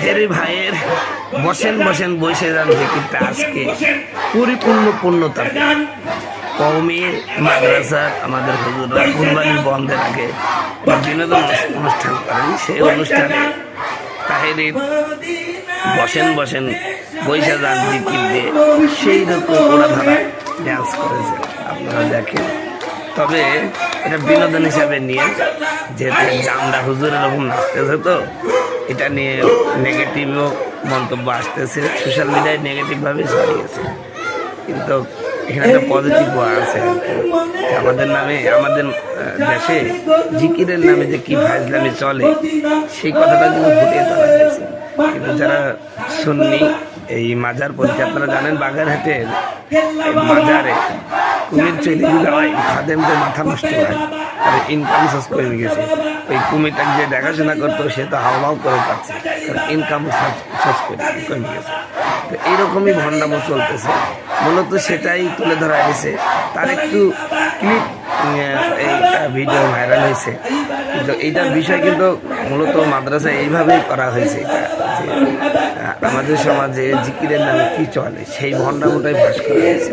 তাহেরি ভাইয়ের বসেন বসেন বসে যান জিকিরটা আজকে পরিপূর্ণ পূর্ণতা কওমি মাদ্রাসার আমাদের হুজুররা কুরবানির বন্ধের আগে বিনোদন অনুষ্ঠান করেন। সেই অনুষ্ঠানে তাহেরির বসেন বসেন বৈশা যান জিকির দিয়ে সেই রকম ওরা ধরা ড্যান্স করেছে, আপনারা দেখেন। তবে এটা বিনোদন হিসাবে নিয়ে যেহেতু আমরা হুজুর এরকম নাচতেছে, তো এটা নিয়ে নেগেটিভও মন্তব্য আসতেছে, সোশ্যাল মিডিয়ায় নেগেটিভভাবে ছড়িয়েছে। কিন্তু এখানে একটা পজিটিভও আছে আমাদের নামে, আমাদের দেশে জিকিরের নামে যে কি ফাজলামি চলে সেই কথাটা কিন্তু ফুটিয়ে তোলা হয়েছে। কিন্তু যারা সুন্নি এই মাজার পরিচয়, আপনারা জানেন বাগেরহাটের মাজারে কুমির চলে যাওয়ায় খাদেমদের মাথা নষ্ট হয়, আর ইনকাম সোর্স কমে গেছে। ওই কুমিরটাকে যে দেখাশোনা করতো সে তো হাওয়াও করে পাচ্ছে, ইনকাম সোর্স কমে গেছে। তো এইরকমই ভণ্ডামো চলতেছে, মূলত সেটাই তুলে ধরা হয়েছে। তার একটু ক্লিপ এইটা ভিডিও ভাইরাল হয়েছে, কিন্তু এইটার বিষয় কিন্তু মূলত মাদ্রাসায় এইভাবেই করা হয়েছে। এটা যে আমাদের সমাজে জিকিরের নামে কি চলে সেই ভণ্ডামোটাই ফাঁস করা হয়েছে।